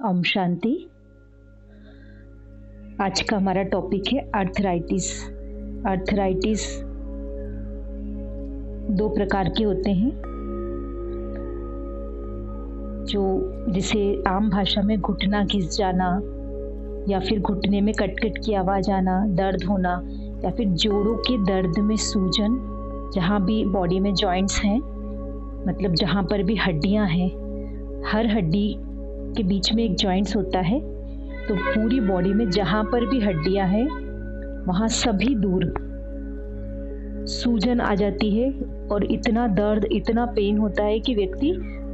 ओम शांति। आज का हमारा टॉपिक है आर्थराइटिस। आर्थराइटिस दो प्रकार के होते हैं, जिसे आम भाषा में घुटना घिस जाना या फिर घुटने में कट-कट की आवाज़ आना, दर्द होना, या फिर जोड़ों के दर्द में सूजन। जहाँ भी बॉडी में जॉइंट्स हैं, मतलब जहाँ पर भी हड्डियाँ हैं, हर हड्डी के बीच में एक जॉइंट्स होता है। तो पूरी बॉडी में जहाँ पर भी हड्डियाँ हैं वहाँ सभी दूर सूजन आ जाती है और इतना दर्द, इतना पेन होता है कि व्यक्ति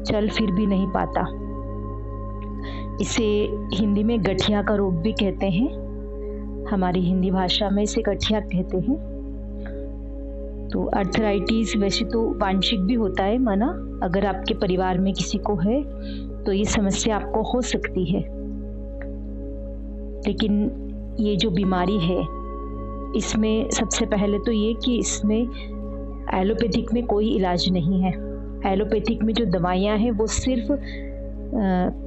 चल फिर भी नहीं पाता। इसे हिंदी में गठिया का रोग भी कहते हैं, हमारी हिंदी भाषा में इसे गठिया कहते हैं। तो आर्थराइटिस वैसे तो वांशिक भी होता है, माना अगर आपके परिवार में किसी को है तो ये समस्या आपको हो सकती है। लेकिन ये जो बीमारी है, इसमें सबसे पहले तो ये कि इसमें एलोपैथिक में कोई इलाज नहीं है। एलोपैथिक में जो दवाइयाँ हैं वो सिर्फ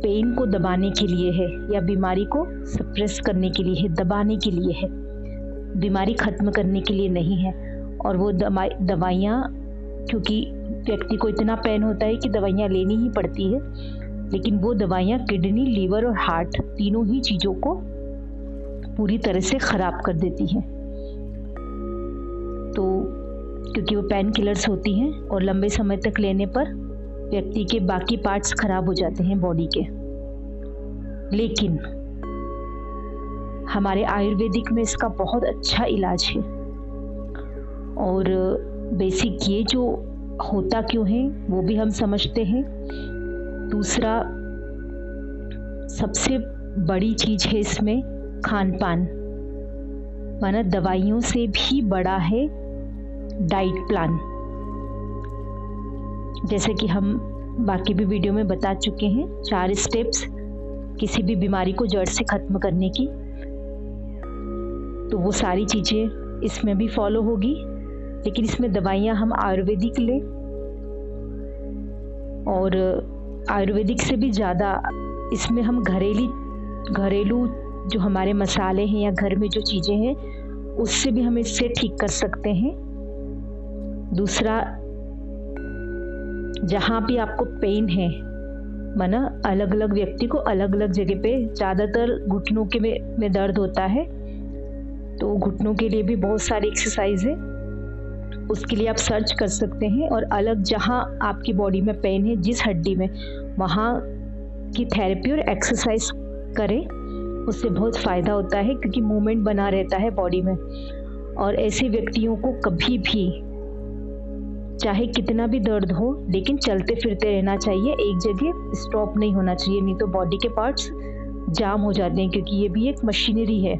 पेन को दबाने के लिए है या बीमारी को सप्रेस करने के लिए है, दबाने के लिए है, बीमारी ख़त्म करने के लिए नहीं है। और वो दवाइयाँ, क्योंकि व्यक्ति को इतना पेन होता है कि दवाइयाँ लेनी ही पड़ती है, लेकिन वो दवाइयाँ किडनी, लीवर और हार्ट तीनों ही चीज़ों को पूरी तरह से ख़राब कर देती हैं। तो क्योंकि वो पेन किलर्स होती हैं और लंबे समय तक लेने पर व्यक्ति के बाकी पार्ट्स खराब हो जाते हैं बॉडी के। लेकिन हमारे आयुर्वेदिक में इसका बहुत अच्छा इलाज है। और बेसिक ये जो होता क्यों है वो भी हम समझते हैं। दूसरा सबसे बड़ी चीज़ है इसमें खान पान, माना दवाइयों से भी बड़ा है डाइट प्लान। जैसे कि हम बाकी भी वीडियो में बता चुके हैं, 4 स्टेप्स किसी भी बीमारी को जड़ से ख़त्म करने की। तो वो सारी चीज़ें इसमें भी फॉलो होगी, लेकिन इसमें दवाइयाँ हम आयुर्वेदिक लें, और आयुर्वेदिक से भी ज़्यादा इसमें हम घरेलू जो हमारे मसाले हैं या घर में जो चीज़ें हैं उससे भी हम इससे ठीक कर सकते हैं। दूसरा, जहाँ भी आपको पेन है, माना अलग अलग व्यक्ति को अलग अलग जगह पे, ज़्यादातर घुटनों के में दर्द होता है, तो घुटनों के लिए भी बहुत सारी एक्सरसाइज है, उसके लिए आप सर्च कर सकते हैं। और अलग जहाँ आपकी बॉडी में पेन है, जिस हड्डी में, वहाँ की थेरेपी और एक्सरसाइज करें, उससे बहुत फ़ायदा होता है, क्योंकि मूवमेंट बना रहता है बॉडी में। और ऐसे व्यक्तियों को कभी भी, चाहे कितना भी दर्द हो, लेकिन चलते फिरते रहना चाहिए, एक जगह स्टॉप नहीं होना चाहिए, नहीं तो बॉडी के पार्ट्स जाम हो जाते हैं। क्योंकि ये भी एक मशीनरी है,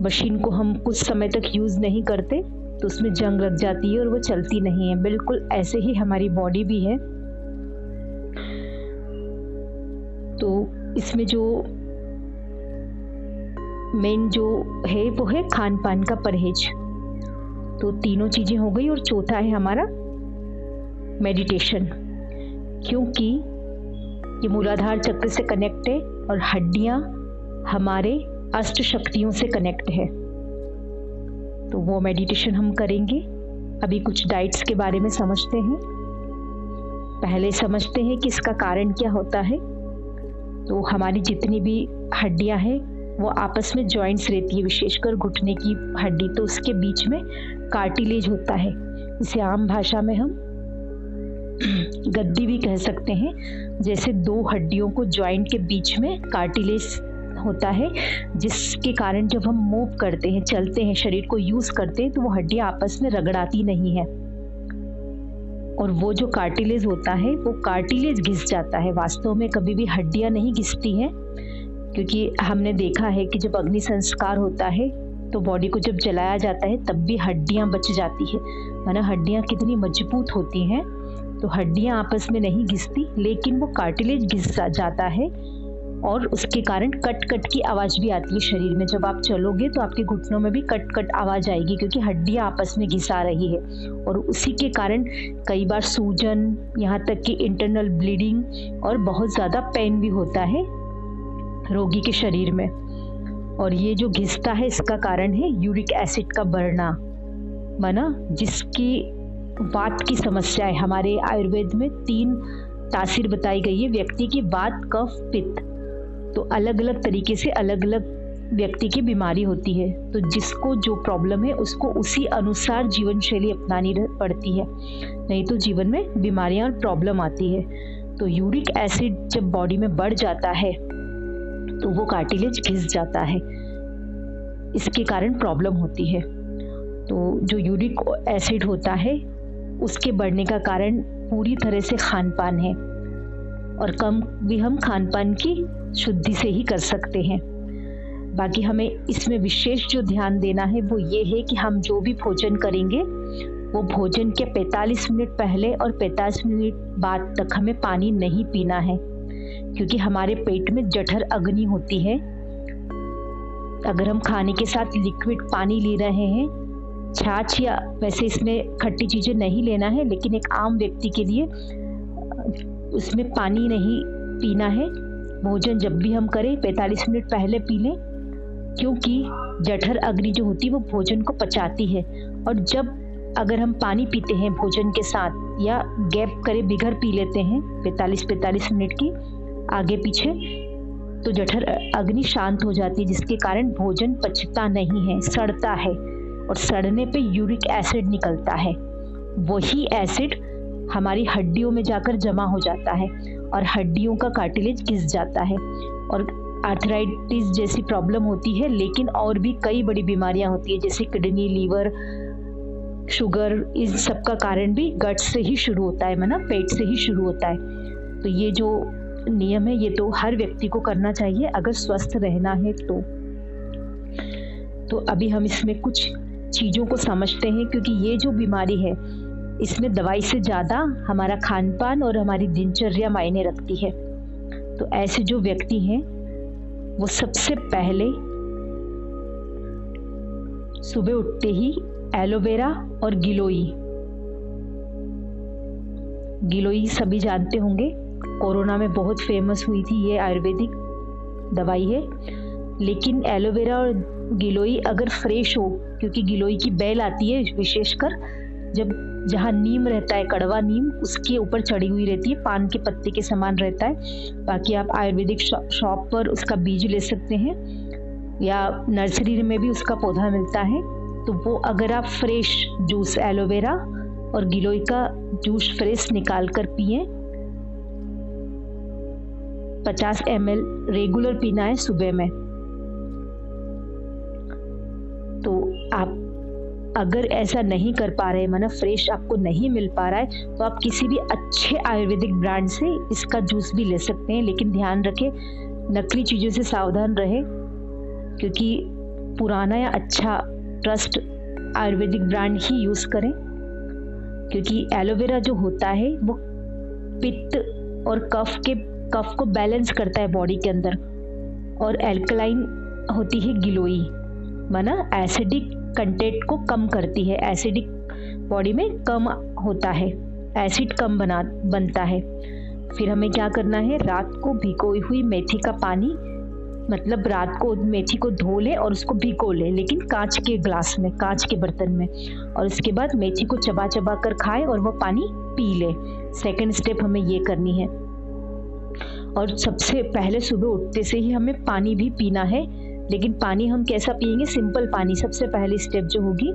मशीन को हम कुछ समय तक यूज़ नहीं करते तो उसमें जंग लग जाती है और वो चलती नहीं है। बिल्कुल ऐसे ही हमारी बॉडी भी है। तो इसमें जो मेन जो है वो है खान पान का परहेज। तो तीनों चीज़ें हो गई। और चौथा है हमारा मेडिटेशन, क्योंकि ये मूलाधार चक्र से कनेक्ट है और हड्डियाँ हमारे अष्ट शक्तियों से कनेक्ट है। तो वो मेडिटेशन हम करेंगे। अभी कुछ डाइट्स के बारे में समझते हैं। पहले समझते हैं कि इसका कारण क्या होता है। तो हमारी जितनी भी हड्डियां हैं वो आपस में जॉइंट्स रहती है, विशेषकर घुटने की हड्डी, तो उसके बीच में कार्टिलेज होता है। इसे आम भाषा में हम गद्दी भी कह सकते हैं। जैसे दो हड्डियों को जॉइंट के बीच में कार्टिलेज होता है, जिसके कारण जब हम मूव करते हैं, चलते हैं, शरीर को यूज़ करते हैं, तो वो हड्डियाँ आपस में रगड़ाती नहीं है। और वो जो कार्टिलेज होता है वो कार्टिलेज घिस जाता है। वास्तव में कभी भी हड्डियाँ नहीं घिसती हैं, क्योंकि हमने देखा है कि जब अग्नि संस्कार होता है तो बॉडी को जब जलाया जाता है तब भी हड्डियाँ बच जाती है। माना हड्डियाँ कितनी मजबूत होती हैं। तो हड्डियाँ आपस में नहीं घिसती, लेकिन वो कार्टिलेज घिस जाता है और उसके कारण कट कट की आवाज़ भी आती है शरीर में। जब आप चलोगे तो आपके घुटनों में भी कट कट आवाज़ आएगी, क्योंकि हड्डियाँ आपस में घिसा रही है, और उसी के कारण कई बार सूजन, यहाँ तक कि इंटरनल ब्लीडिंग और बहुत ज़्यादा पेन भी होता है रोगी के शरीर में। और ये जो घिसता है इसका कारण है यूरिक एसिड का बढ़ना, माना जिसकी वात की समस्या है। हमारे आयुर्वेद में 3 तासीर बताई गई है व्यक्ति की, वात, कफ, पित्त। तो अलग अलग तरीके से अलग अलग व्यक्ति की बीमारी होती है, तो जिसको जो प्रॉब्लम है उसको उसी अनुसार जीवन शैली अपनानी पड़ती है, नहीं तो जीवन में बीमारियां और प्रॉब्लम आती है। तो यूरिक एसिड जब बॉडी में बढ़ जाता है तो वो कार्टिलेज घिस जाता है, इसके कारण प्रॉब्लम होती है। तो जो यूरिक एसिड होता है उसके बढ़ने का कारण पूरी तरह से खान पान है, और कम भी हम खान पान की शुद्धि से ही कर सकते हैं। बाकी हमें इसमें विशेष जो ध्यान देना है वो ये है कि हम जो भी भोजन करेंगे वो भोजन के 45 मिनट पहले और 45 मिनट बाद तक हमें पानी नहीं पीना है, क्योंकि हमारे पेट में जठर अग्नि होती है। अगर हम खाने के साथ लिक्विड पानी ले रहे हैं, छाछ या वैसे इसमें खट्टी चीज़ें नहीं लेना है, लेकिन एक आम व्यक्ति के लिए उसमें पानी नहीं पीना है। भोजन जब भी हम करें 45 मिनट पहले पी लें, क्योंकि जठर अग्नि जो होती है वो भोजन को पचाती है। और जब अगर हम पानी पीते हैं भोजन के साथ या गैप करे बिगड़ पी लेते हैं 45 मिनट की आगे पीछे, तो जठर अग्नि शांत हो जाती है, जिसके कारण भोजन पचता नहीं है, सड़ता है, और सड़ने पे यूरिक एसिड निकलता है। वही एसिड हमारी हड्डियों में जाकर जमा हो जाता है और हड्डियों का कार्टिलेज घिस जाता है, और आर्थराइटिस जैसी प्रॉब्लम होती है। लेकिन और भी कई बड़ी बीमारियां होती है, जैसे किडनी, लीवर, शुगर, इस सब का कारण भी गट से ही शुरू होता है, माना पेट से ही शुरू होता है। तो ये जो नियम है ये तो हर व्यक्ति को करना चाहिए अगर स्वस्थ रहना है तो अभी हम इसमें कुछ चीज़ों को समझते हैं, क्योंकि ये जो बीमारी है इसमें दवाई से ज़्यादा हमारा खान पान और हमारी दिनचर्या मायने रखती है। तो ऐसे जो व्यक्ति हैं वो सबसे पहले सुबह उठते ही एलोवेरा और गिलोई सभी जानते होंगे, कोरोना में बहुत फेमस हुई थी, ये आयुर्वेदिक दवाई है। लेकिन एलोवेरा और गिलोई अगर फ्रेश हो, क्योंकि गिलोई की बेल आती है विशेषकर जब जहाँ नीम रहता है, कड़वा नीम, उसके ऊपर चढ़ी हुई रहती है, पान के पत्ते के समान रहता है। बाकी आप आयुर्वेदिक शॉप पर उसका बीज ले सकते हैं या नर्सरी में भी उसका पौधा मिलता है। तो वो अगर आप फ्रेश जूस एलोवेरा और गिलोई का जूस फ्रेश निकाल कर पिए, 50 ml रेगुलर पीना है सुबह में। तो आप अगर ऐसा नहीं कर पा रहे, माना फ्रेश आपको नहीं मिल पा रहा है, तो आप किसी भी अच्छे आयुर्वेदिक ब्रांड से इसका जूस भी ले सकते हैं। लेकिन ध्यान रखें, नकली चीज़ों से सावधान रहें, क्योंकि पुराना या अच्छा ट्रस्ट आयुर्वेदिक ब्रांड ही यूज़ करें। क्योंकि एलोवेरा जो होता है वो पित्त और कफ को बैलेंस करता है बॉडी के अंदर, और एल्कलाइन होती है गिलोई, माना एसिडिक कंटेंट को कम करती है। एसिडिक बॉडी में कम होता है, एसिड कम बनता है। फिर हमें क्या करना है, रात को भिगोई हुई मेथी का पानी, मतलब रात को मेथी को धो ले और उसको भिगो ले, लेकिन कांच के ग्लास में, कांच के बर्तन में, और उसके बाद मेथी को चबा चबा कर खाए और वो पानी पी ले। सेकंड स्टेप हमें ये करनी है। और सबसे पहले सुबह उठते से ही हमें पानी भी पीना है, लेकिन पानी हम कैसा पिएंगे, सिंपल पानी। सबसे पहली स्टेप जो होगी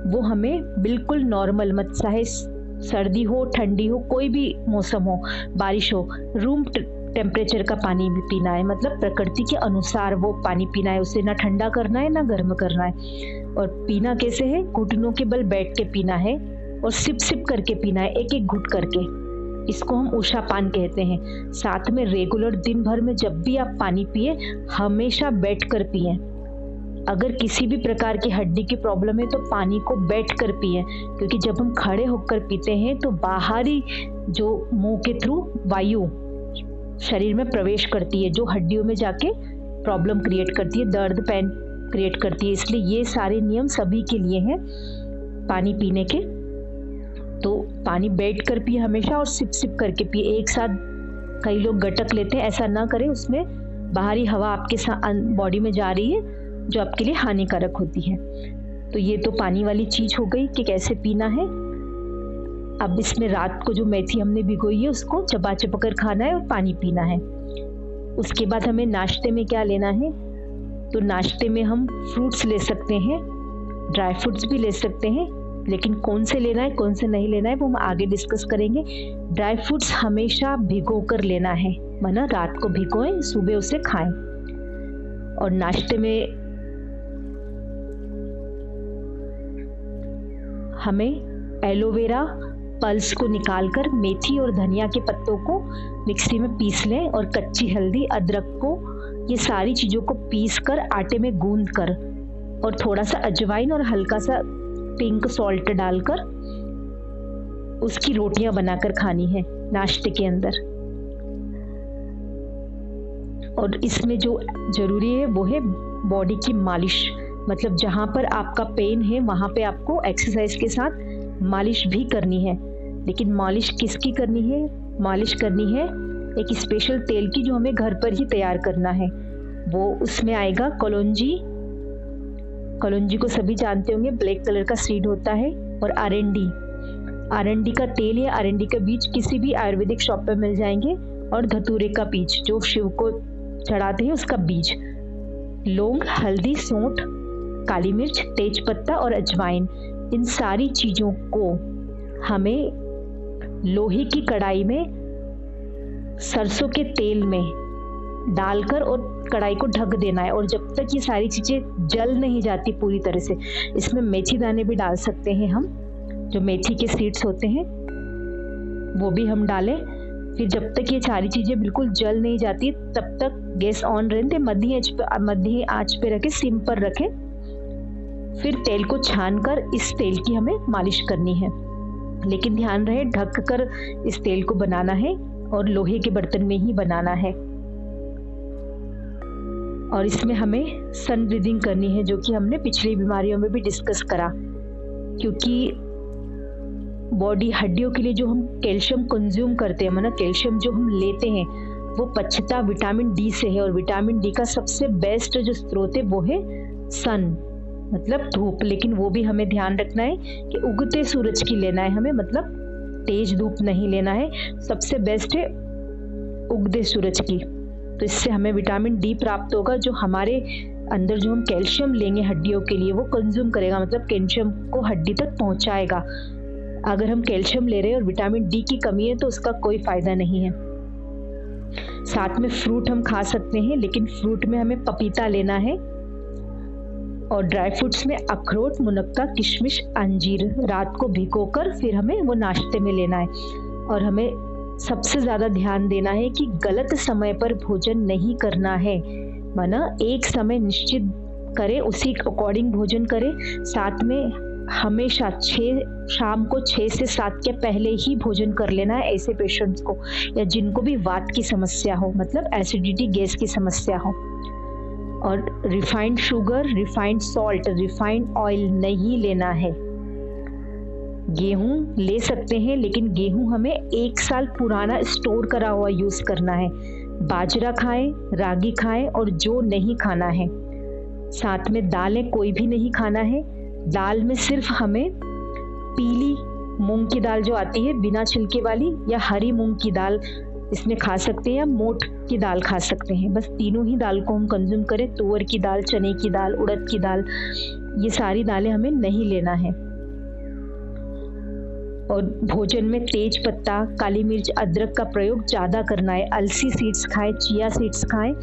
वो हमें बिल्कुल नॉर्मल, मत चाहे सर्दी हो, ठंडी हो, कोई भी मौसम हो, बारिश हो, रूम टेम्परेचर का पानी भी पीना है। मतलब प्रकृति के अनुसार वो पानी पीना है, उसे ना ठंडा करना है ना गर्म करना है। और पीना कैसे है, घुटनों के बल बैठ के पीना है और सिप सिप करके पीना है, एक एक घुट करके। इसको हम उषा पान कहते हैं। साथ में रेगुलर दिन भर में जब भी आप पानी पिए, हमेशा बैठ कर पिए। अगर किसी भी प्रकार की हड्डी की प्रॉब्लम है तो पानी को बैठ कर पिए, क्योंकि जब हम खड़े होकर पीते हैं तो बाहरी जो मुंह के थ्रू वायु शरीर में प्रवेश करती है, जो हड्डियों में जाके प्रॉब्लम क्रिएट करती है, दर्द पेन क्रिएट करती है। इसलिए ये सारे नियम सभी के लिए हैं पानी पीने के। तो पानी बैठ कर पिए हमेशा और सिप सिप करके पिए। एक साथ कई लोग गटक लेते हैं, ऐसा ना करें। उसमें बाहरी हवा आपके बॉडी में जा रही है जो आपके लिए हानिकारक होती है। तो ये तो पानी वाली चीज हो गई कि कैसे पीना है। अब इसमें रात को जो मेथी हमने भिगोई है उसको चबा चबा कर खाना है और पानी पीना है। उसके बाद हमें नाश्ते में क्या लेना है, तो नाश्ते में हम फ्रूट्स ले सकते हैं, ड्राई फ्रूट्स भी ले सकते हैं, लेकिन कौन से लेना है कौन से नहीं लेना है वो हम आगे डिस्कस करेंगे। ड्राई फ्रूट्स हमेशा भिगो कर लेना है, माना रात को भिगोएं, सुबह उसे खाएं। और नाश्ते में हमें एलोवेरा पल्स को निकालकर मेथी और धनिया के पत्तों को मिक्सी में पीस लें और कच्ची हल्दी, अदरक को, ये सारी चीज़ों को पीस कर आटे में गूंद कर और थोड़ा सा अजवाइन और हल्का सा पिंक सॉल्ट डालकर उसकी रोटियां बनाकर खानी है नाश्ते के अंदर। और इसमें जो जरूरी है वो है बॉडी की मालिश, मतलब जहाँ पर आपका पेन है वहाँ पे आपको एक्सरसाइज के साथ मालिश भी करनी है। लेकिन मालिश किसकी करनी है? मालिश करनी है एक स्पेशल तेल की जो हमें घर पर ही तैयार करना है। वो उसमें आएगा कलौंजी। कलौंजी को सभी जानते होंगे, ब्लैक कलर का सीड होता है। और अरंडी, अरंडी का तेल या अरंडी का बीज किसी भी आयुर्वेदिक शॉप पर मिल जाएंगे। और धतूरे का बीज जो शिव को चढ़ाते हैं उसका बीज। लौंग, हल्दी, सौंठ, काली मिर्च, तेज पत्ता और अजवाइन, इन सारी चीजों को हमें लोहे की कढ़ाई में सरसों के तेल में डालकर और कढ़ाई को ढक देना है। और जब तक ये सारी चीजें जल नहीं जाती पूरी तरह से, इसमें मेथी दाने भी डाल सकते हैं हम, जो मेथी के सीड्स होते हैं वो भी हम डालें। फिर जब तक ये सारी चीजें बिल्कुल जल नहीं जाती तब तक गैस ऑन रहने दें, मध्य आंच पे रखें, सिम पर रखें। फिर तेल को छानकर इस तेल की हमें मालिश करनी है, लेकिन ध्यान रहे ढक कर इस तेल को बनाना है और लोहे के बर्तन में ही बनाना है। और इसमें हमें सन ब्रीदिंग करनी है, जो कि हमने पिछली बीमारियों में भी डिस्कस करा। क्योंकि बॉडी हड्डियों के लिए जो हम कैल्शियम कंज्यूम करते हैं, मतलब कैल्शियम जो हम लेते हैं, वो पश्चता विटामिन डी से है। और विटामिन डी का सबसे बेस्ट जो स्रोत है वो है सन, मतलब धूप। लेकिन वो भी हमें ध्यान रखना है कि उगते सूरज की लेना है हमें, मतलब तेज धूप नहीं लेना है। सबसे बेस्ट है उगते सूरज की। तो इससे हमें विटामिन डी प्राप्त होगा, जो हमारे अंदर जो हम कैल्शियम लेंगे हड्डियों के लिए वो कंज्यूम करेगा, मतलब कैल्शियम को हड्डी तक पहुंचाएगा। अगर हम कैल्शियम ले रहे हैं और विटामिन डी की कमी है तो उसका कोई फायदा नहीं है। साथ में फ्रूट हम खा सकते हैं, लेकिन फ्रूट में हमें पपीता लेना है। और ड्राई फ्रूट्स में अखरोट, मुनक्का, किशमिश, अंजीर रात को भिगोकर फिर हमें वो नाश्ते में लेना है। और हमें सबसे ज्यादा ध्यान देना है कि गलत समय पर भोजन नहीं करना है, माना एक समय निश्चित करें, उसी अकॉर्डिंग भोजन करें। साथ में हमेशा शाम को 6 से 7 के पहले ही भोजन कर लेना है ऐसे पेशेंट्स को, या जिनको भी वात की समस्या हो, मतलब एसिडिटी, गैस की समस्या हो। और refined sugar, refined salt, refined oil नहीं लेना है। गेहूं ले सकते हैं, लेकिन गेहूं हमें 1 साल पुराना स्टोर करा हुआ यूज करना है। बाजरा खाएं, रागी खाएं और जौ नहीं खाना है। साथ में दालें कोई भी नहीं खाना है। दाल में सिर्फ हमें पीली मूंग की दाल जो आती है बिना छिलके वाली, या हरी मूंग की दाल इसमें खा सकते हैं, या मोठ की दाल खा सकते हैं। बस तीनों ही दाल को हम कंज्यूम करें। तुअर की दाल, चने की दाल, उड़द की दाल, ये सारी दालें हमें नहीं लेना है। और भोजन में तेज पत्ता, काली मिर्च, अदरक का प्रयोग ज्यादा करना है। अलसी सीड्स खाएं, चिया सीड्स खाएं।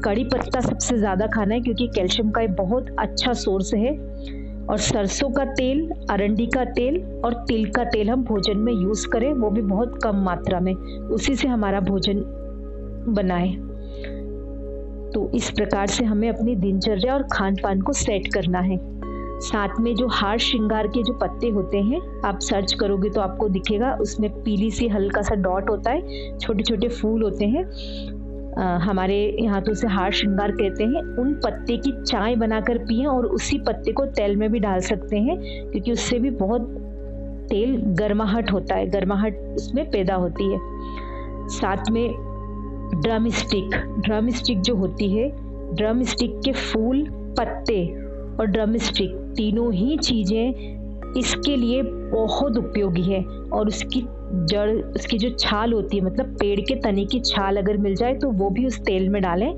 कड़ी पत्ता सबसे ज्यादा खाना है क्योंकि कैल्शियम का एक बहुत अच्छा सोर्स है। और सरसों का तेल, अरंडी का तेल और तिल का तेल हम भोजन में यूज करें, वो भी बहुत कम मात्रा में, उसी से हमारा भोजन बनाए। तो इस प्रकार से हमें अपनी दिनचर्या और खान पान को सेट करना है। साथ में जो हार श्रृंगार के जो पत्ते होते हैं, आप सर्च करोगे तो आपको दिखेगा, उसमें पीली सी हल्का सा डॉट होता है, छोटे छोटे फूल होते हैं। हमारे यहाँ तो उसे हार श्रृंगार कहते हैं। उन पत्ते की चाय बनाकर पिएं और उसी पत्ते को तेल में भी डाल सकते हैं, क्योंकि उससे भी बहुत तेल गर्माहट होता है, गर्माहट उसमें पैदा होती है। साथ में ड्रम स्टिक जो होती है, ड्रम स्टिक के फूल, पत्ते और ड्रम स्टिक तीनों ही चीज़ें इसके लिए बहुत उपयोगी है। और उसकी जड़, उसकी जो छाल होती है, मतलब पेड़ के तने की छाल अगर मिल जाए तो वो भी उस तेल में डालें।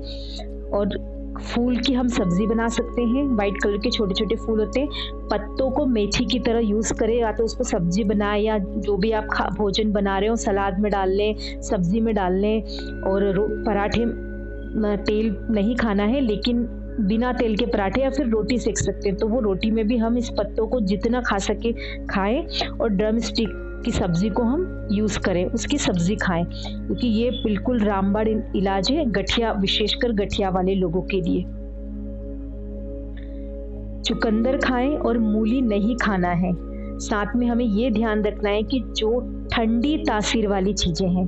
और फूल की हम सब्जी बना सकते हैं, वाइट कलर के छोटे छोटे फूल होते हैं। पत्तों को मेथी की तरह यूज़ करें, या तो उसको सब्जी बनाएं, या जो भी आप भोजन बना रहे हो सलाद में डाल लें, सब्जी में डाल लें। और पराठे, तेल नहीं खाना है लेकिन बिना तेल के पराठे या फिर रोटी सेक सकते हैं, तो वो रोटी में भी हम इस पत्तों को जितना खा सके खाएं। और ड्रम स्टिक की सब्जी को हम यूज़ करें, उसकी सब्जी खाएं, क्योंकि ये बिल्कुल रामबाण इलाज है गठिया, विशेषकर गठिया वाले लोगों के लिए। चुकंदर खाएं और मूली नहीं खाना है। साथ में हमें ये ध्यान रखना है कि जो ठंडी तासीर वाली चीजें हैं,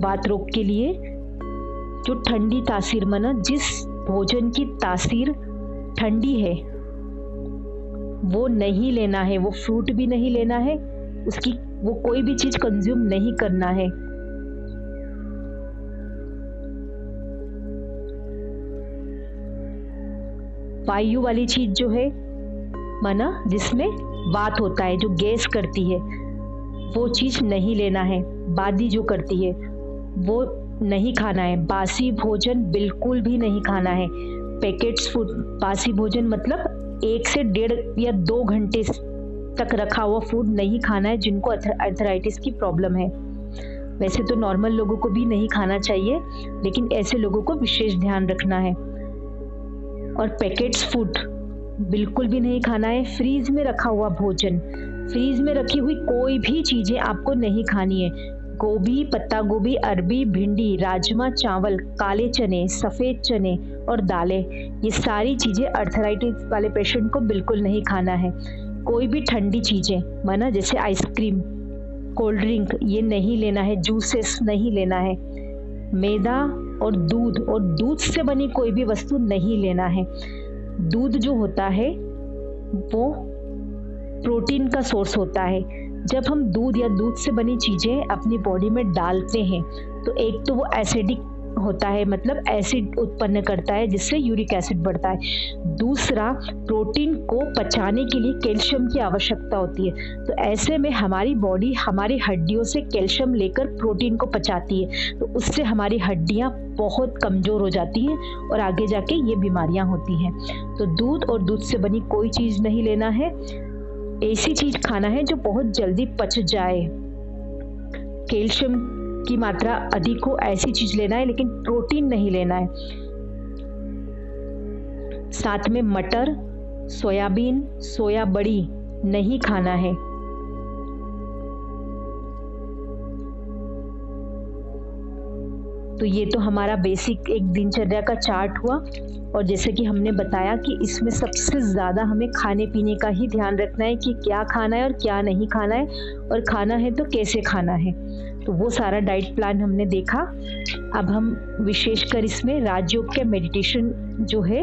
वात रोग के लिए जो ठंडी तासीर, माना जिस भोजन की तासीर ठंडी है वो नहीं लेना है, वो फ्रूट भी नहीं लेना है, उसकी वो कोई भी चीज कंज्यूम नहीं करना है। वायु वाली चीज जो है, माना जिसमें वात होता है, जो गैस करती है, वो चीज नहीं लेना है। बादी जो करती है वो नहीं खाना है। बासी भोजन बिल्कुल भी नहीं खाना है। पैकेट्स फूड, बासी भोजन मतलब 1 से 1.5 या 2 घंटे तक रखा हुआ फूड नहीं खाना है, जिनको अर्थराइटिस की प्रॉब्लम है। वैसे तो नॉर्मल लोगों को भी नहीं खाना चाहिए, लेकिन ऐसे लोगों को विशेष ध्यान रखना है। और पैकेट्स फूड बिल्कुल भी नहीं खाना है। फ्रीज में रखा हुआ भोजन, फ्रीज में रखी हुई कोई भी चीजें आपको नहीं खानी है। गोभी, पत्ता गोभी, अरबी, भिंडी, राजमा, चावल, काले चने, सफेद चने और दालें, ये सारी चीजें अर्थराइटिस वाले पेशेंट को बिल्कुल नहीं खाना है। कोई भी ठंडी चीजें, माना जैसे आइसक्रीम, कोल्ड ड्रिंक, ये नहीं लेना है। जूसेस नहीं लेना है। मैदा और दूध से बनी कोई भी वस्तु नहीं लेना है। दूध जो होता है वो प्रोटीन का सोर्स होता है। जब हम दूध या दूध से बनी चीजें अपनी बॉडी में डालते हैं तो एक तो वो एसिडिक होता है, मतलब एसिड उत्पन्न करता है जिससे यूरिक एसिड बढ़ता है। दूसरा, प्रोटीन को पचाने के लिए कैल्शियम की आवश्यकता होती है, तो ऐसे में हमारी बॉडी हमारी हड्डियों से कैल्शियम लेकर प्रोटीन को पचाती है, तो उससे हमारी हड्डियां बहुत कमजोर हो जाती हैं और आगे जाके ये बीमारियां होती हैं। तो दूध और दूध से बनी कोई चीज नहीं लेना है। ऐसी चीज खाना है जो बहुत जल्दी पच जाए, कैल्शियम की मात्रा अधिक हो, ऐसी चीज लेना है, लेकिन प्रोटीन नहीं लेना है। साथ में मटर, सोयाबीन, सोया बड़ी नहीं खाना है। तो ये तो हमारा बेसिक एक दिनचर्या का चार्ट हुआ। और जैसे कि हमने बताया कि इसमें सबसे ज़्यादा हमें खाने पीने का ही ध्यान रखना है कि क्या खाना है और क्या नहीं खाना है, और खाना है तो कैसे खाना है। तो वो सारा डाइट प्लान हमने देखा। अब हम विशेषकर इसमें राजयोग के मेडिटेशन जो है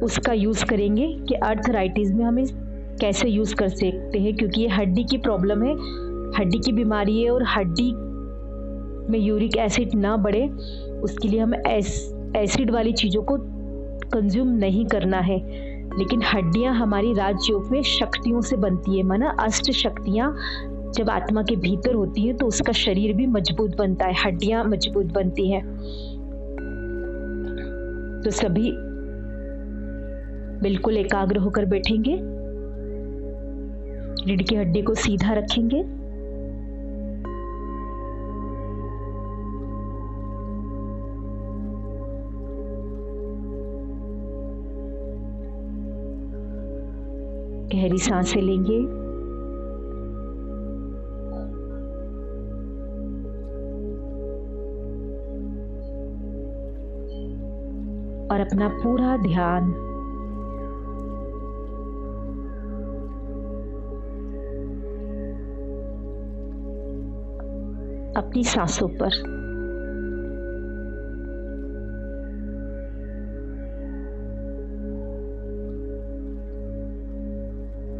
उसका यूज़ करेंगे कि अर्थराइटिस में हमें कैसे यूज़ कर सकते हैं, क्योंकि ये हड्डी की प्रॉब्लम है, हड्डी की बीमारी है, और हड्डी में यूरिक एसिड ना बढ़े उसके लिए हम एसिड वाली चीज़ों को कंज्यूम नहीं करना है। लेकिन हड्डियां हमारी राजयोग में शक्तियों से बनती है, माना अष्ट शक्तियां जब आत्मा के भीतर होती है तो उसका शरीर भी मजबूत बनता है, हड्डियां मजबूत बनती हैं। तो सभी बिल्कुल एकाग्र होकर बैठेंगे, रीढ़ की हड्डी को सीधा रखेंगे, गहरी सांसें लेंगे, और अपना पूरा ध्यान अपनी सांसों पर।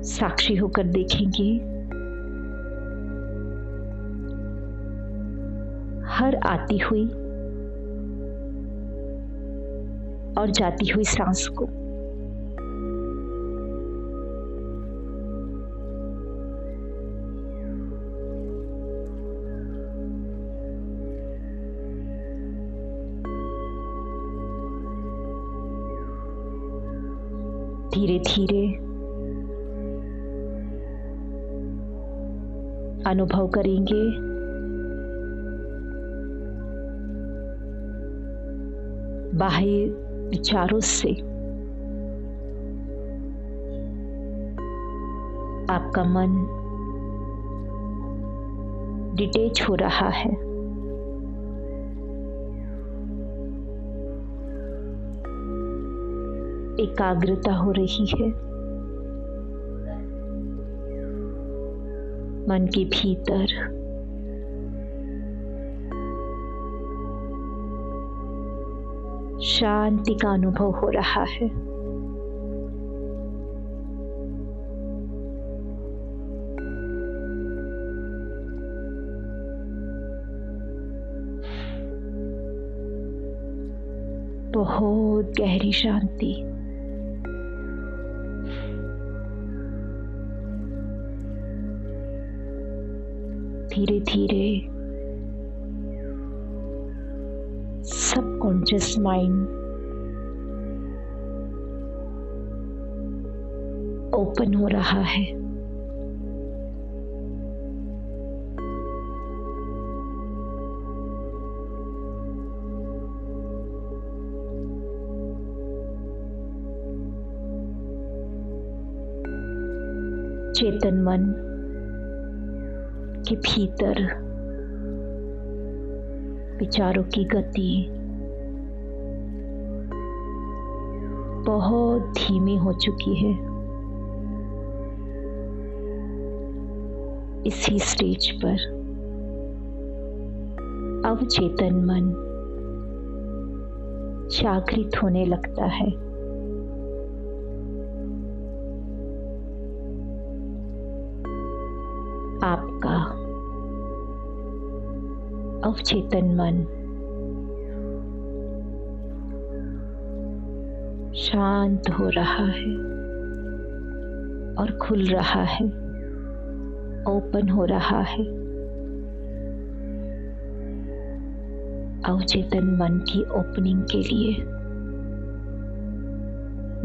साक्षी होकर देखेंगे हर आती हुई और जाती हुई सांस को। धीरे धीरे अनुभव करेंगे बाह्य विचारों से आपका मन डिटैच हो रहा है। एकाग्रता हो रही है मन के भीतर। शांति का अनुभव हो रहा है। बहुत गहरी शांति। धीरे धीरे सबकॉन्शियस माइंड ओपन हो रहा है। चेतन मन के भीतर विचारों की गति बहुत धीमी हो चुकी है। इसी स्टेज पर अवचेतन मन जागृत होने लगता है। आपका अवचेतन मन शांत हो रहा है और खुल रहा है, ओपन हो रहा है। अवचेतन मन की ओपनिंग के लिए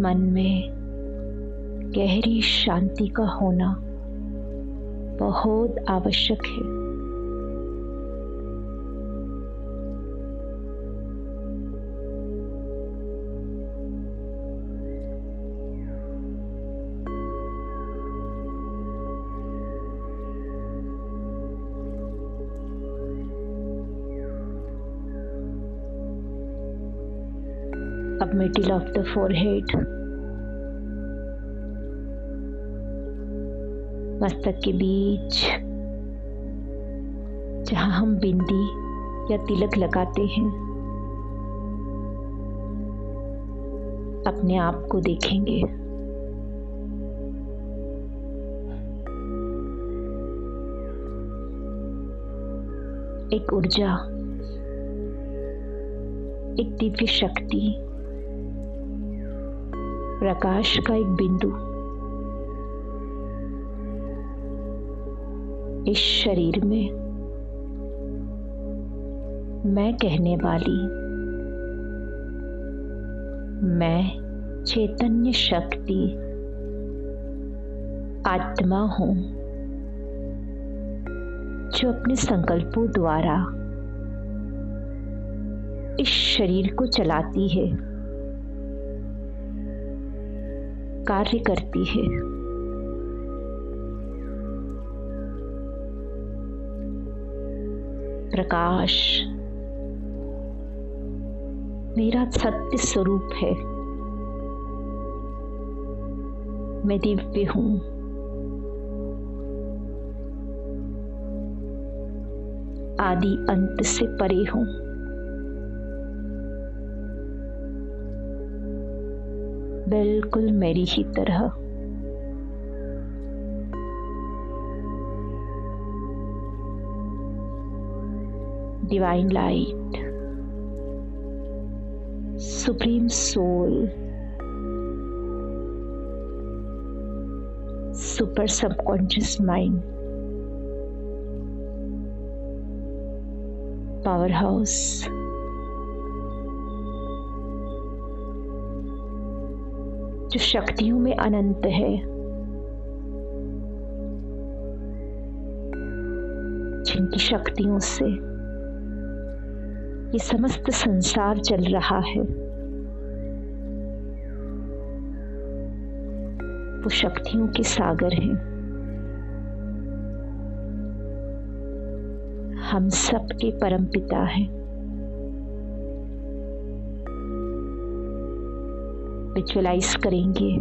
मन में गहरी शांति का होना बहुत आवश्यक है। अब मिडिल ऑफ द फोरहेड, मस्तक के बीच जहां हम बिंदी या तिलक लगाते हैं, अपने आप को देखेंगे। एक ऊर्जा, एक दिव्य शक्ति, प्रकाश का एक बिंदु इस शरीर में मैं कहने वाली मैं चैतन्य शक्ति आत्मा हूं, जो अपने संकल्पों द्वारा इस शरीर को चलाती है, कार्य करती है। प्रकाश मेरा सत्य स्वरूप है। मैं दिव्य हूं। आदि अंत से परे हूं। बिल्कुल मेरी ही तरह। Divine light, supreme soul, super subconscious mind, powerhouse, जो शक्तियों में अनंत है, जिनकी शक्तियों से ये समस्त संसार चल रहा है, वो शक्तियों के सागर हैं। हम सबके परमपिता हैं। विजुअलाइज करेंगे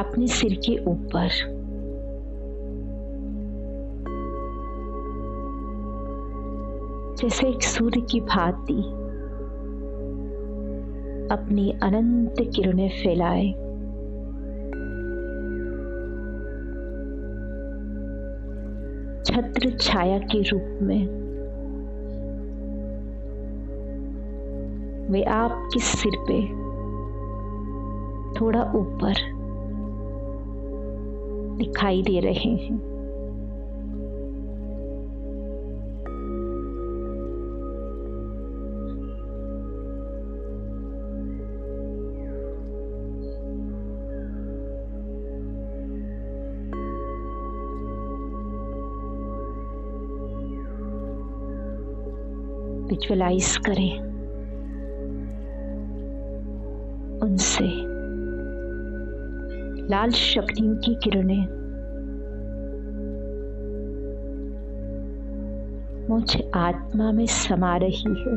अपने सिर के ऊपर जैसे एक सूर्य की भांति अपनी अनंत किरणें फैलाए। छत्र छाया के रूप में वे आपके सिर पे थोड़ा ऊपर दिखाई दे रहे हैं। विजुअलाइज करें उनसे लाल शक्तियों की किरणें मुझ आत्मा में समा रही है।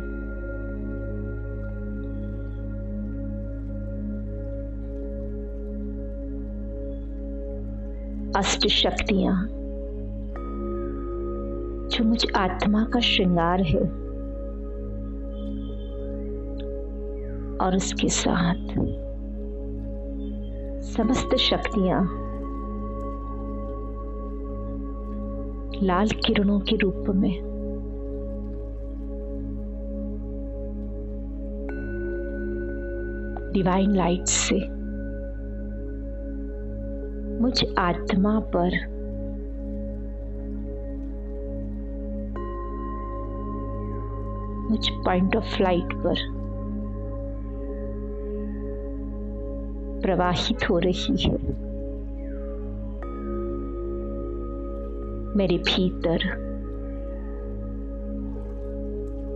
अष्ट शक्तियां जो मुझ आत्मा का श्रृंगार है और उसके साथ समस्त शक्तियां लाल किरणों के रूप में डिवाइन लाइट से मुझ आत्मा पर मुझ पॉइंट ऑफ लाइट पर प्रवाहित हो रही है। मेरे भीतर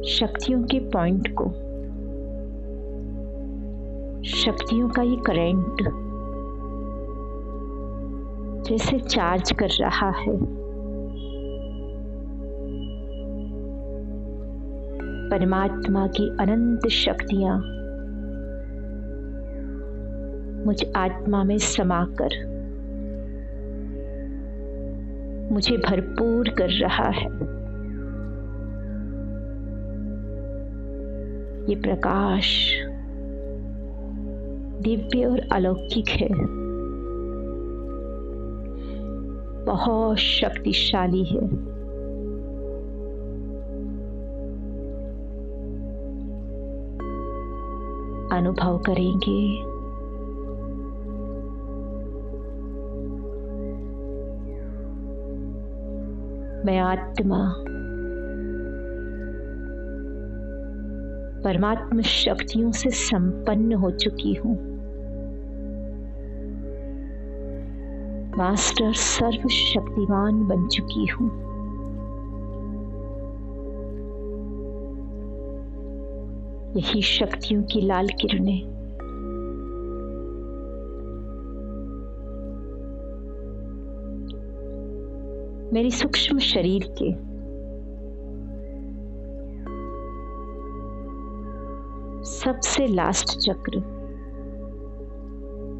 शक्तियों के पॉइंट को, शक्तियों का ये करंट जैसे चार्ज कर रहा है। परमात्मा की अनंत शक्तियां मुझ आत्मा में समाकर मुझे भरपूर कर रहा है। ये प्रकाश दिव्य और अलौकिक है, बहुत शक्तिशाली है। अनुभव करेंगे मैं आत्मा परमात्मा शक्तियों से संपन्न हो चुकी हूँ। मास्टर सर्वशक्तिमान बन चुकी हूँ। यही शक्तियों की लाल किरणें मेरी सूक्ष्म शरीर के सबसे लास्ट चक्र,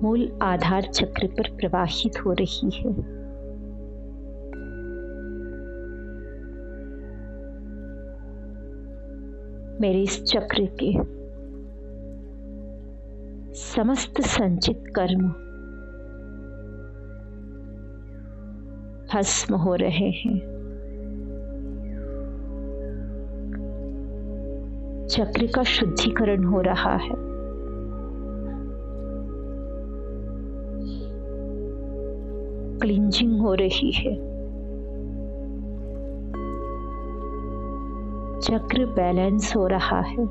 मूल आधार चक्र पर प्रवाहित हो रही है। मेरे इस चक्र के समस्त संचित कर्म भस्म हो रहे हैं। चक्र का शुद्धिकरण हो रहा है। क्लींजिंग हो रही है। चक्र बैलेंस हो रहा है।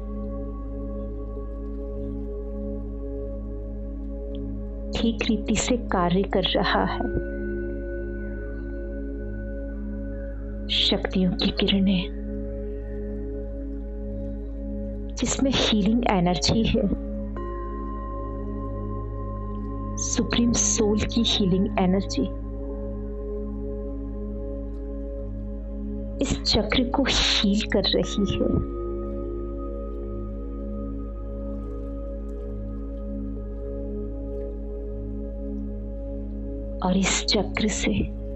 ठीक रीति से कार्य कर रहा है। शक्तियों की किरणें जिसमें हीलिंग एनर्जी है, सुप्रीम सोल की हीलिंग एनर्जी इस चक्र को हील कर रही है। और इस चक्र से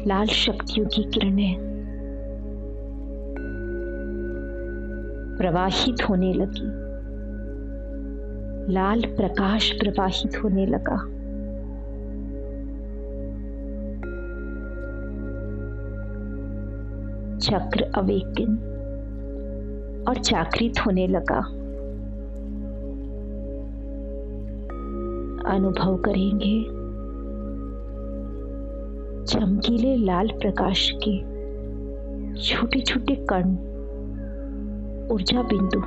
लाल शक्तियों की किरणें प्रवाहित होने लगी। लाल प्रकाश प्रवाहित होने लगा। चक्र अवेकन और जागृत होने लगा। अनुभव करेंगे चमकीले लाल प्रकाश के छोटे छोटे कण, ऊर्जा बिंदु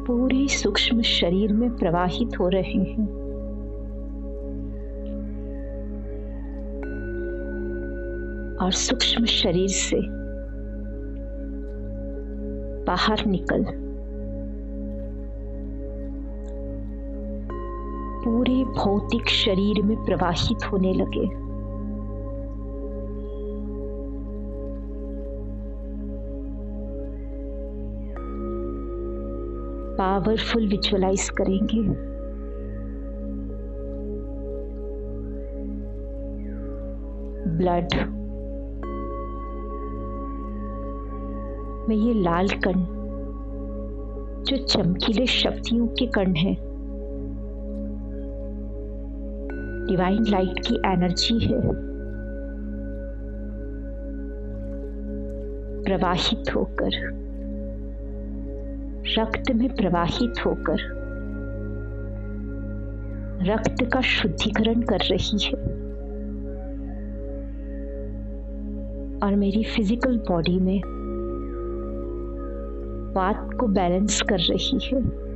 पूरे सूक्ष्म शरीर में प्रवाहित हो रहे हैं। और सूक्ष्म शरीर से बाहर निकल पूरे भौतिक शरीर में प्रवाहित होने लगे। पावरफुल विजुअलाइज करेंगे ब्लड में ये लाल कण जो चमकीले शक्तियों के कण हैं, डिवाइन लाइट की एनर्जी है, प्रवाहित होकर रक्त में प्रवाहित होकर रक्त का शुद्धिकरण कर रही है और मेरी फिजिकल बॉडी में वात को बैलेंस कर रही है।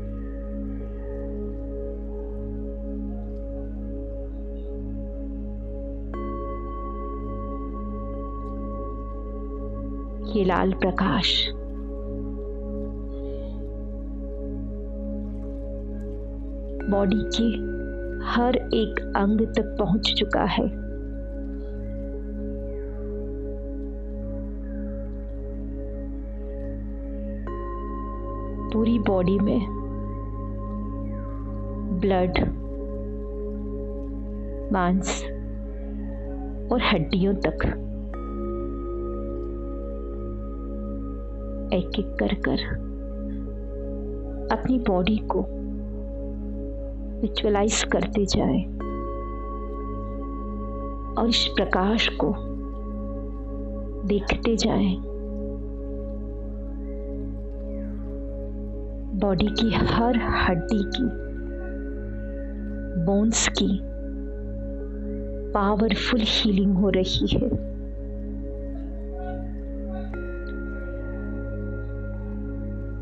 ये लाल प्रकाश बॉडी के हर एक अंग तक पहुंच चुका है। पूरी बॉडी में ब्लड, मांस और हड्डियों तक एक एक कर अपनी बॉडी को विजुअलाइज करते जाएं और इस प्रकाश को देखते जाएं। बॉडी की हर हड्डी की, बोन्स की पावरफुल हीलिंग हो रही है।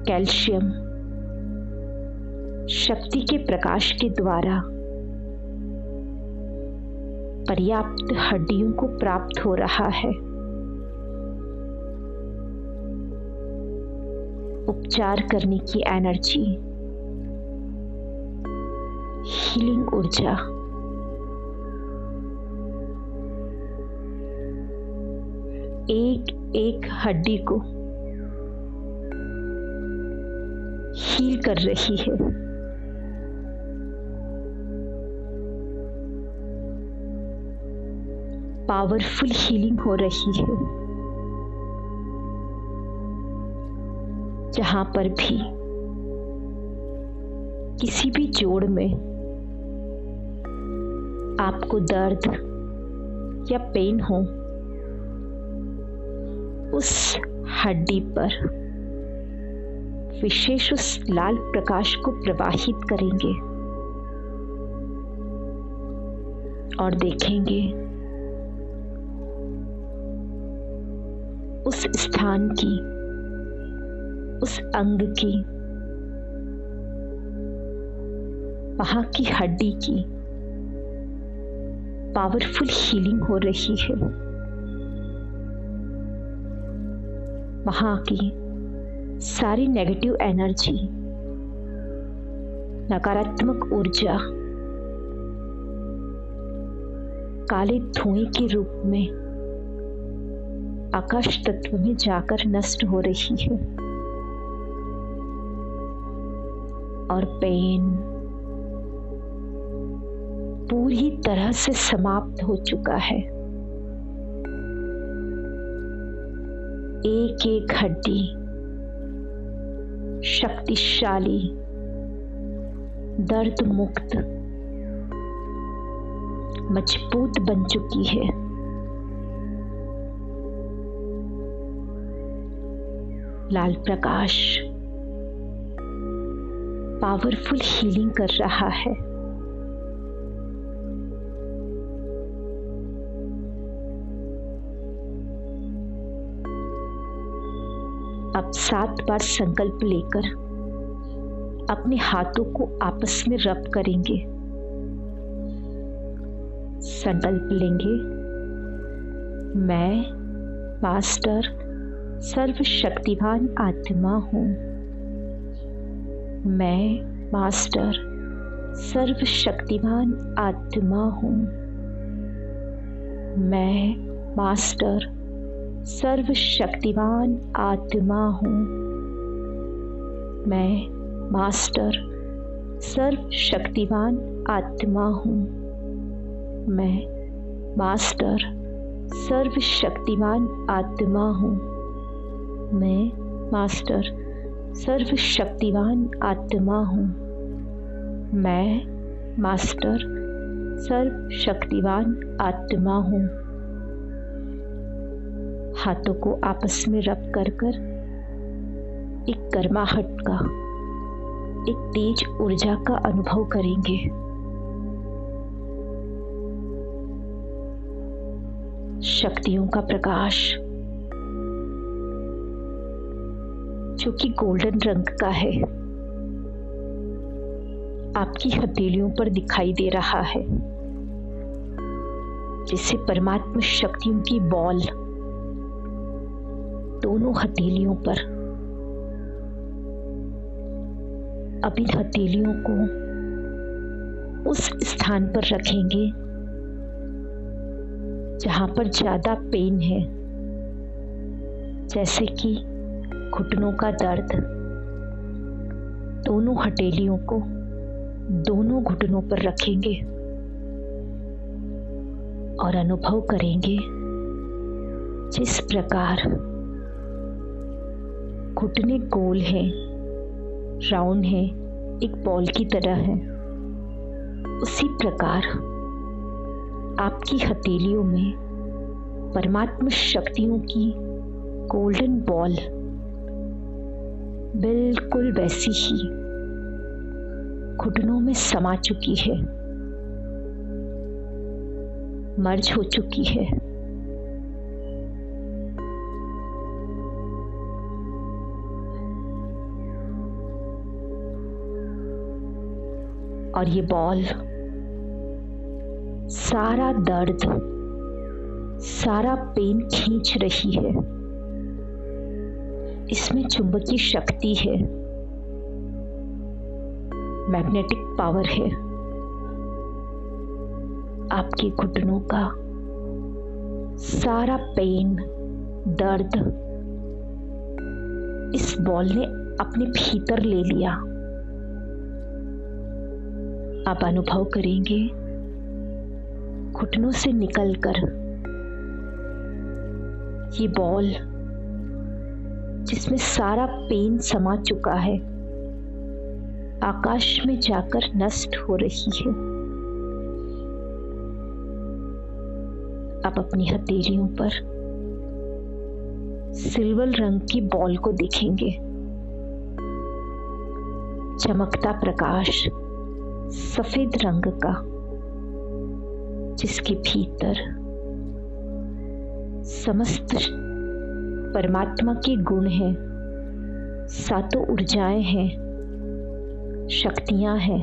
कैल्शियम शक्ति के प्रकाश के द्वारा पर्याप्त हड्डियों को प्राप्त हो रहा है। उपचार करने की एनर्जी, हीलिंग ऊर्जा एक एक हड्डी को हील कर रही है। पावरफुल हीलिंग हो रही है। जहां पर भी किसी भी जोड़ में आपको दर्द या पेन हो, उस हड्डी पर विशेष उस लाल प्रकाश को प्रवाहित करेंगे और देखेंगे उस स्थान की, उस अंग की, वहां की हड्डी की पावरफुल हीलिंग हो रही है। वहां की सारी नेगेटिव एनर्जी, नकारात्मक ऊर्जा काले धुएं के रूप में आकाश तत्व में जाकर नष्ट हो रही है और पेन पूरी तरह से समाप्त हो चुका है। एक एक हड्डी शक्तिशाली, दर्द मुक्त, मजबूत बन चुकी है। लाल प्रकाश पावरफुल हीलिंग कर रहा है। अब 7 बार संकल्प लेकर अपने हाथों को आपस में रब करेंगे। संकल्प लेंगे, मैं मास्टर सर्वशक्तिवान आत्मा हूँ। मैं मास्टर सर्वशक्तिवान आत्मा हूँ। मैं मास्टर सर्वशक्तिवान आत्मा हूँ। मैं मास्टर सर्वशक्तिवान आत्मा हूँ। मैं मास्टर सर्वशक्तिवान आत्मा हूँ। मैं मास्टर सर्वशक्तिवान आत्मा हूँ। मैं मास्टर सर्वशक्तिवान आत्मा हूँ। हाथों को आपस में रब कर कर एक गर्माहट का, एक तेज ऊर्जा का अनुभव करेंगे। शक्तियों का प्रकाश जो कि गोल्डन रंग का है, आपकी हथेलियों पर दिखाई दे रहा है, जिससे परमात्मा शक्तियों की बॉल दोनों हथेलियों पर। अब इन हथेलियों को उस स्थान पर रखेंगे जहां पर ज्यादा पेन है, जैसे कि घुटनों का दर्द। दोनों हथेलियों को दोनों घुटनों पर रखेंगे और अनुभव करेंगे जिस प्रकार घुटने गोल है, राउंड है, एक बॉल की तरह है, उसी प्रकार आपकी हथेलियों में परमात्मा शक्तियों की गोल्डन बॉल बिल्कुल वैसी ही घुटनों में समा चुकी है, मर्ज हो चुकी है। और ये बॉल सारा दर्द, सारा पेन खींच रही है। इसमें चुंबकीय शक्ति है, मैग्नेटिक पावर है। आपके घुटनों का सारा पेन, दर्द इस बॉल ने अपने भीतर ले लिया। आप अनुभव करेंगे घुटनों से निकलकर ये बॉल जिसमें सारा पेन समा चुका है आकाश में जाकर नष्ट हो रही है। आप अपनी हथेलियों पर सिल्वर रंग की बॉल को देखेंगे। चमकता प्रकाश सफेद रंग का, जिसके भीतर समस्त परमात्मा के गुण हैं, सातों ऊर्जाएं हैं, शक्तियां हैं।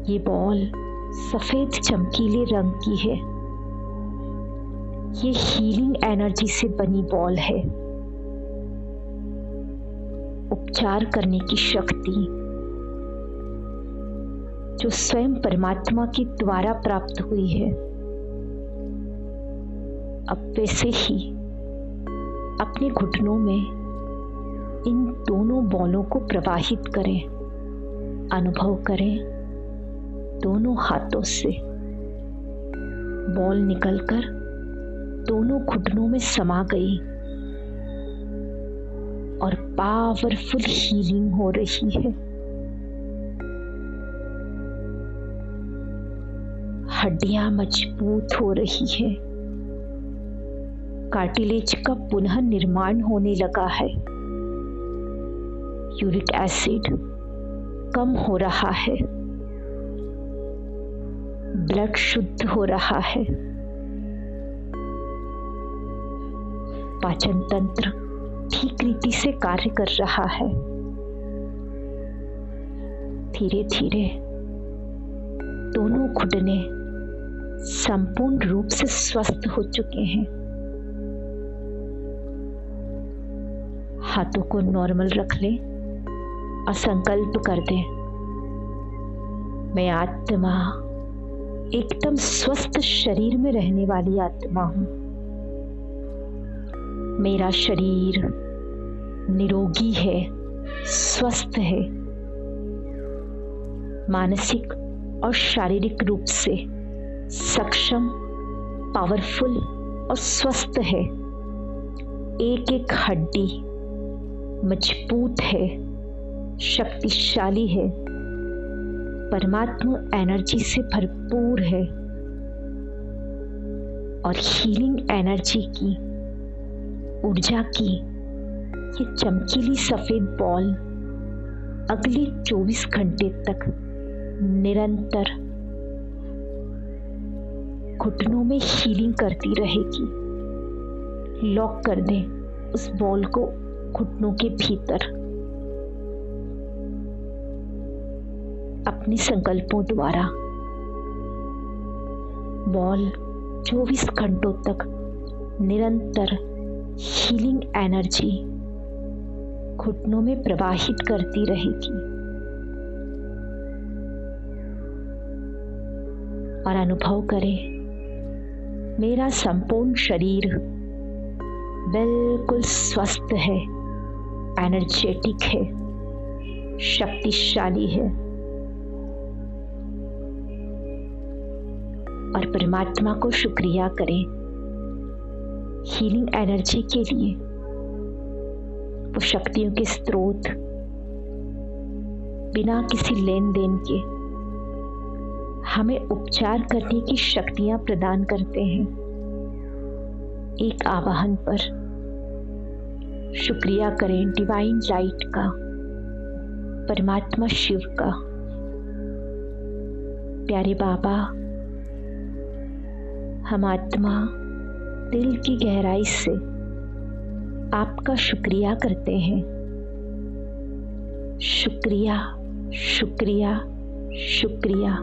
ये बॉल सफेद चमकीले रंग की है। ये हीलिंग एनर्जी से बनी बॉल है। उपचार करने की शक्ति जो स्वयं परमात्मा के द्वारा प्राप्त हुई है, अब वैसे ही अपने घुटनों में इन दोनों बॉलों को प्रवाहित करें, अनुभव करें। दोनों हाथों से बॉल निकलकर दोनों घुटनों में समा गई और पावरफुल हीलिंग हो रही है। हड्डियां मजबूत हो रही है। कार्टिलेज का पुनः निर्माण होने लगा है। यूरिक एसिड कम हो रहा है। ब्लड शुद्ध हो रहा है। पाचन तंत्र ठीक रीति से कार्य कर रहा है। धीरे धीरे दोनों घुटने संपूर्ण रूप से स्वस्थ हो चुके हैं। हाथों को नॉर्मल रख लें और संकल्प कर दें, मैं आत्मा एकदम स्वस्थ शरीर में रहने वाली आत्मा हूं। मेरा शरीर निरोगी है, स्वस्थ है, मानसिक और शारीरिक रूप से सक्षम, पावरफुल और स्वस्थ है। एक एक हड्डी मजबूत है, शक्तिशाली है, परमात्मा एनर्जी से भरपूर है और हीलिंग एनर्जी की, ऊर्जा की ये चमकीली सफेद बॉल अगले 24 घंटे तक निरंतर घुटनों में हीलिंग करती रहेगी। लॉक कर दें उस बॉल को घुटनों के भीतर। अपने संकल्पों द्वारा बॉल 24 घंटों तक निरंतर हीलिंग एनर्जी घुटनों में प्रवाहित करती रहेगी और अनुभव करें, मेरा संपूर्ण शरीर बिल्कुल स्वस्थ है, एनर्जेटिक है, शक्तिशाली है और परमात्मा को शुक्रिया करें हीलिंग एनर्जी के लिए। वो शक्तियों के स्रोत बिना किसी लेन देन के हमें उपचार करने की शक्तियां प्रदान करते हैं। एक आवाहन पर शुक्रिया करें डिवाइन लाइट का, परमात्मा शिव का। प्यारे बाबा, हम आत्मा दिल की गहराई से आपका शुक्रिया करते हैं। शुक्रिया, शुक्रिया, शुक्रिया।